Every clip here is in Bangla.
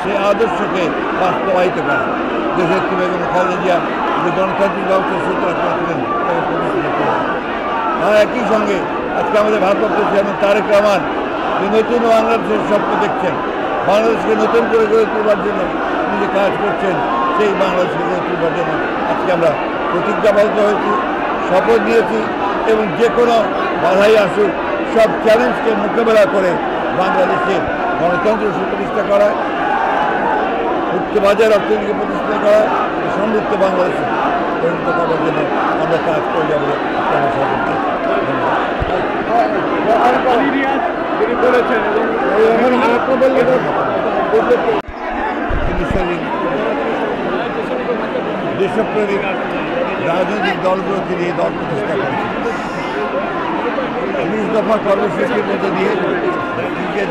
সেই আদর্শকে বাস্তবায়িত করা। দেশনেত্রী বেগম খালেদা জিয়া যে গণতান্ত্রিক ব্যবস্থা সূচনা করেছিলেন তাকে প্রতিষ্ঠিত করা। আর একই সঙ্গে আজকে আমাদের ভারপ্রাপ্ত চেয়ারম্যান তারেক রহমান যে নতুন বাংলাদেশের স্বপ্ন দেখছেন, বাংলাদেশকে নতুন করে গড়ে তোলবার জন্য তিনি যে কাজ করছেন, সেই বাংলাদেশকে গড়ে তোলবার জন্য আজকে আমরা প্রতিজ্ঞাবদ্ধ হয়েছি, শপথ নিয়েছি এবং যে কোনো বাধাই আসুক সব চ্যালেঞ্জকে মোকাবেলা করে বাংলাদেশের গণতন্ত্র সুপ্রতিষ্ঠা করা, মুক্ত বাজার অর্থনীতিকে প্রতিষ্ঠা করা, সমৃদ্ধ বাংলাদেশে পরিণত করার জন্য আমরা কাজ করে যাবো। দেশপ্রেমিক রাজনৈতিক দলগুলোকে নিয়ে দল প্রতিষ্ঠা করেছে। 19 দফা কর্মসূচির মধ্যে দিয়ে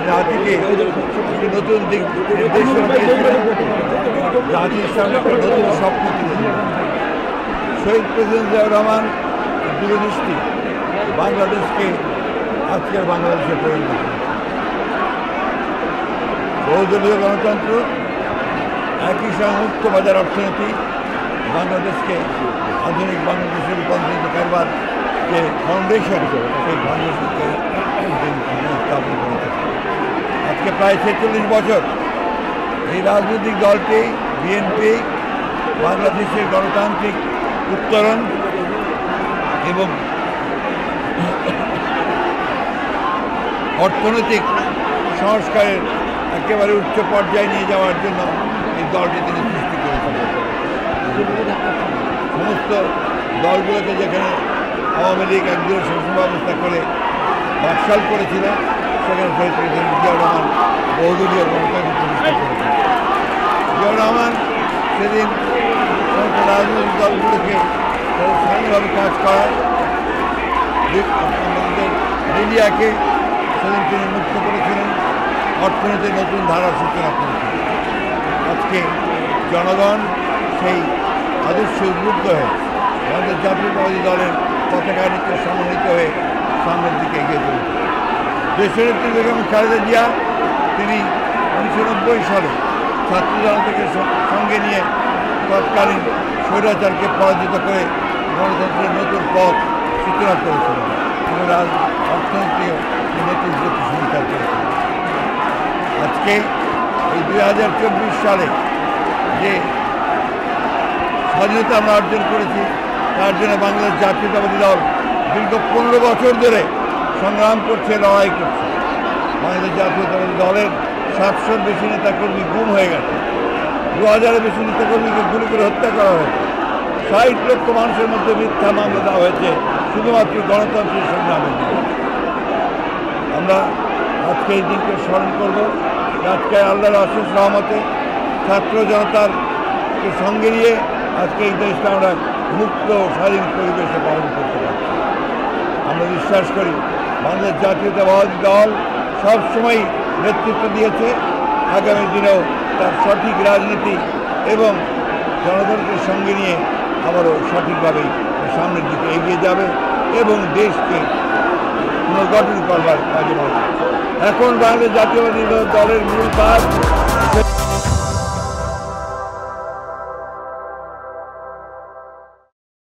জাতিকে নতুন দিক নির্দেশনা দিয়েছিলেন, জাতির সামনে নতুন স্বপ্ন তুলে। শহীদ প্রেসিডেন্ট জিয়াউর রহমান দূরদৃষ্টি বাংলাদেশকে আজকের বাংলাদেশে পরিণত করেছে। বহুদলীয় গণতন্ত্র, একই সঙ্গে মুক্ত বাজার অর্থনীতি বাংলাদেশকে আধুনিক বাংলাদেশে রূপান্তরিত করবার যে ফাউন্ডেশন, সেই ফাউন্ডেশনকে স্থাপন করেছে। আজকে প্রায় 46 বছর এই রাজনৈতিক দলটি বিএনপি বাংলাদেশের গণতান্ত্রিক উত্তরণ এবং অর্থনৈতিক সংস্কারের একেবারে উচ্চ পর্যায়ে নিয়ে যাওয়ার জন্য এই দলটি তিনি সৃষ্টি করেছিলেন। সমস্ত দলগুলোকে যেখানে আওয়ামী লীগ একদলীয় শাসন ব্যবস্থা করে বাকশাল করেছিল, সেখানে শহীদ প্রেসিডেন্ট জিয়াউর রহমান বহুদলীয় গণতন্ত্র প্রতিষ্ঠা করেছেন। জিয়াউর রহমান সেদিন সমস্ত রাজনৈতিক দলগুলোকে স্থানীয়ভাবে কাজ করার আমাদের মিডিয়াকে সেদিন তিনি মুক্ত করেছিলেন, অর্থনীতির নতুন ধারার সূচনা করেছিলেন। আজকে জনগণ সেই আদর্শে উদ্বুদ্ধ হয়ে আমাদের জাতীয়তাবাদী দলের পতাকা নিতে সমন্বিত হয়ে সামনের দিকে এগিয়ে চলেছে। দেশনেত্রী বেগম খালেদা জিয়া তিনি 1990 সালে ছাত্র জনতাকে সঙ্গে নিয়ে তৎকালীন স্বৈরাচারকে পরাজিত করে গণতন্ত্রের নতুন পথ সূচনা করেছিলেন এবং অর্থনীতিও নতুন গতি সঞ্চার করেছিলেন। আজকে এই 2024 সালে যে স্বাধীনতা আমরা অর্জন করেছি, তার জন্য বাংলাদেশ জাতীয়তাবাদী দল দীর্ঘ 15 বছর ধরে সংগ্রাম করছে, লড়াই করছে। বাংলাদেশ জাতীয়তাবাদী দলের 700-র বেশি নেতাকর্মী গুম হয়ে গেছে, 2000-এর বেশি নেতাকর্মীকে গুলি করে হত্যা করা হয়েছে, 60 লক্ষ মানুষের মধ্যে মিথ্যা মামলা দেওয়া হয়েছে শুধুমাত্র গণতন্ত্রের সংগ্রামের জন্য। আমরা আজকে এই দিনকে স্মরণ করব। আজকে আল্লাহর অশেষ রহমতে ছাত্র জনতার সঙ্গে নিয়ে আজকে এই দেশটা আমরা মুক্ত স্বাধীন পরিবেশে পালন করতে পারছি। আমরা বিশ্বাস করি বাংলাদেশ জাতীয়তাবাদী দল সবসময় নেতৃত্ব দিয়েছে, আগামী দিনেও তার সঠিক রাজনীতি এবং জনগণকে সঙ্গে নিয়ে আবারও সঠিকভাবেই সামনের দিকে এগিয়ে যাবে এবং দেশকে পুনর্গঠন করবার কাজে লাগবে। এখন বাংলাদেশ জাতীয়তাবাদী দলের মূল কাজ